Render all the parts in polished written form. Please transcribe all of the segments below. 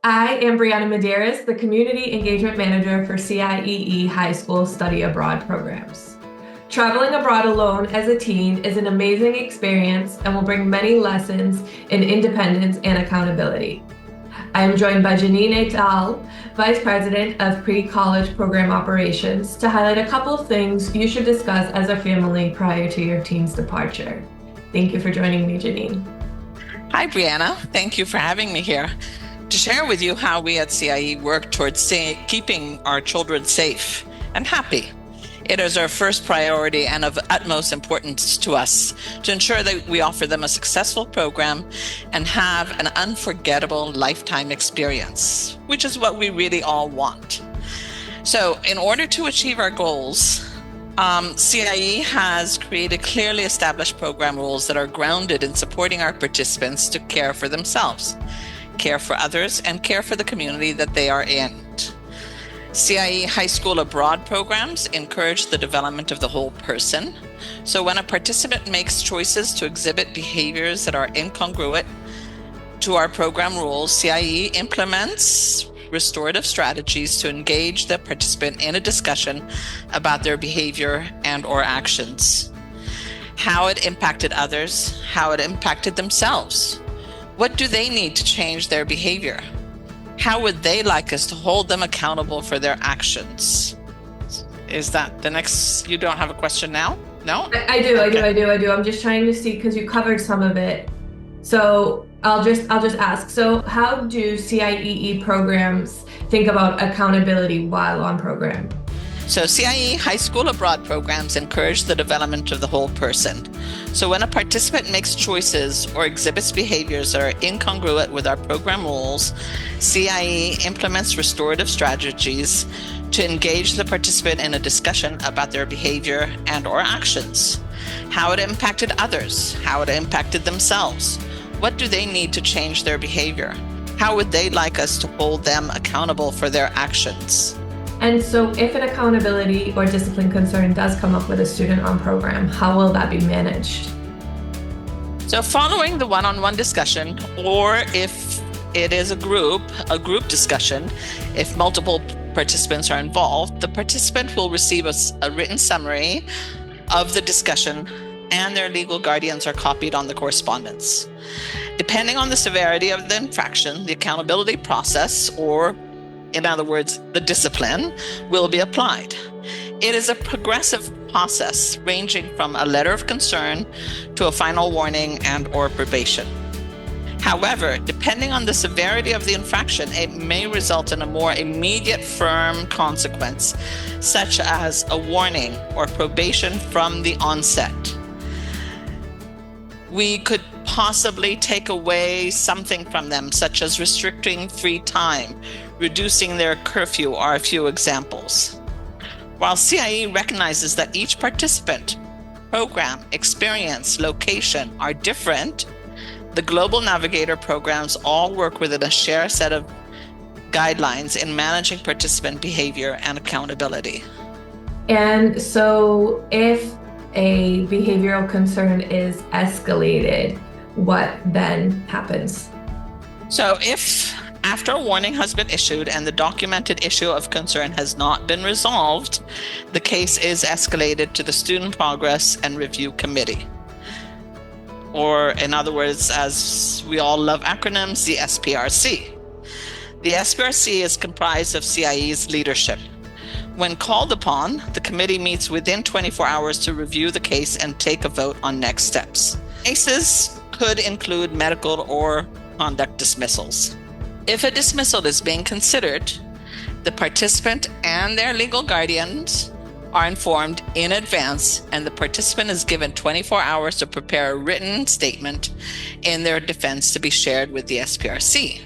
I am Brianna Medeiros, the Community Engagement Manager for CIEE High School Study Abroad programs. Traveling abroad alone as a teen is an amazing experience and will bring many lessons in independence and accountability. I am joined by Janine Etal, Vice President of Pre-College Program Operations, to highlight a couple of things you should discuss as a family prior to your teen's departure. Thank you for joining me, Janine. Hi, Brianna. Thank you for having me here to share with you how we at CIE work towards keeping our children safe and happy. It is our first priority and of utmost importance to us to ensure that we offer them a successful program and have an unforgettable lifetime experience, which is what we really all want. So in order to achieve our goals, CIE has created clearly established program rules that are grounded in supporting our participants to care for themselves, care for others, and care for the community that they are in. CIE High School Abroad programs encourage the development of the whole person. So when a participant makes choices to exhibit behaviors that are incongruent to our program rules, CIE implements restorative strategies to engage the participant in a discussion about their behavior and or actions, how it impacted others, how it impacted themselves. What do they need to change their behavior? How would they like us to hold them accountable for their actions? Is that the next? You don't have a question now? No? I do. I'm just trying to see, because you covered some of it. So I'll just ask. So how do CIEE programs think about accountability while on program? So CIE High School Abroad programs encourage the development of the whole person. So when a participant makes choices or exhibits behaviors that are incongruent with our program rules, CIE implements restorative strategies to engage the participant in a discussion about their behavior and or actions, how it impacted others, how it impacted themselves. What do they need to change their behavior? How would they like us to hold them accountable for their actions? And so if an accountability or discipline concern does come up with a student on program, how will that be managed? So following the one-on-one discussion, or if it is a group discussion, if multiple participants are involved, the participant will receive a written summary of the discussion and their legal guardians are copied on the correspondence. Depending on the severity of the infraction, the accountability process, or in other words, the discipline, will be applied. It is a progressive process ranging from a letter of concern to a final warning and or probation. However, depending on the severity of the infraction, it may result in a more immediate firm consequence, such as a warning or probation from the onset. We could possibly take away something from them, such as restricting free time, reducing their curfew are a few examples. While CIE recognizes that each participant, program, experience, location are different, the Global Navigator programs all work within a shared set of guidelines in managing participant behavior and accountability. And so if a behavioral concern is escalated, what then happens? So if after a warning has been issued and the documented issue of concern has not been resolved, the case is escalated to the Student Progress and Review Committee. Or in other words, as we all love acronyms, the SPRC. The SPRC is comprised of CIE's leadership. When called upon, the committee meets within 24 hours to review the case and take a vote on next steps. Cases could include medical or conduct dismissals. If a dismissal is being considered, the participant and their legal guardians are informed in advance, and the participant is given 24 hours to prepare a written statement in their defense to be shared with the SPRC.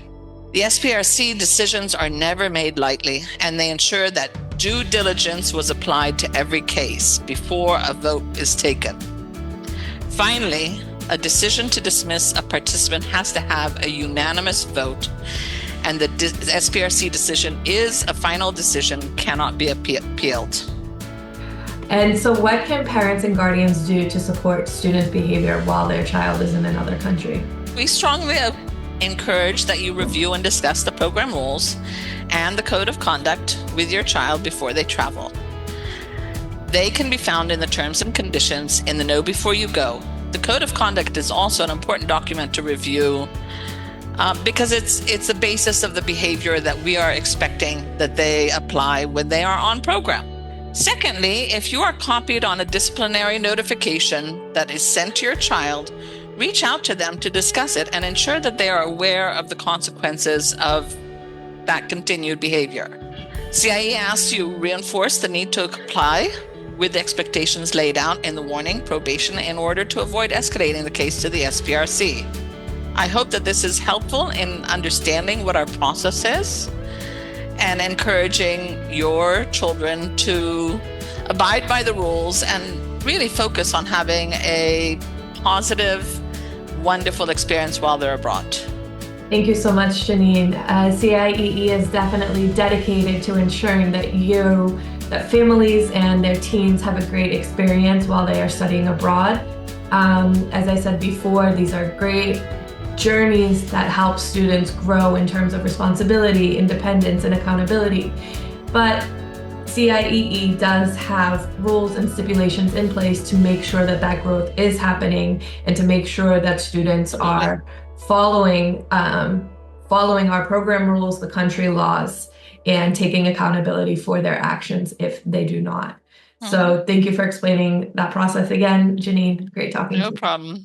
The SPRC decisions are never made lightly, and they ensure that due diligence was applied to every case before a vote is taken. Finally, a decision to dismiss a participant has to have a unanimous vote, and the SPRC decision is a final decision, cannot be appealed. And so what can parents and guardians do to support students' behavior while their child is in another country? We strongly encourage that you review and discuss the program rules and the code of conduct with your child before they travel. They can be found in the terms and conditions in the Know Before You Go. The code of conduct is also an important document to review because it's the basis of the behavior that we are expecting that they apply when they are on program. Secondly, if you are copied on a disciplinary notification that is sent to your child, reach out to them to discuss it and ensure that they are aware of the consequences of that continued behavior. CIE asks you reinforce the need to comply with the expectations laid out in the warning probation in order to avoid escalating the case to the SPRC. I hope that this is helpful in understanding what our process is and encouraging your children to abide by the rules and really focus on having a positive, wonderful experience while they're abroad. Thank you so much, Janine. CIEE is definitely dedicated to ensuring that families and their teens have a great experience while they are studying abroad. As I said before, these are great journeys that help students grow in terms of responsibility, independence, and accountability. But CIEE does have rules and stipulations in place to make sure that that growth is happening and to make sure that students are following our program rules, the country laws, and taking accountability for their actions if they do not. So thank you for explaining that process again, Janine. Great talking to you. No problem.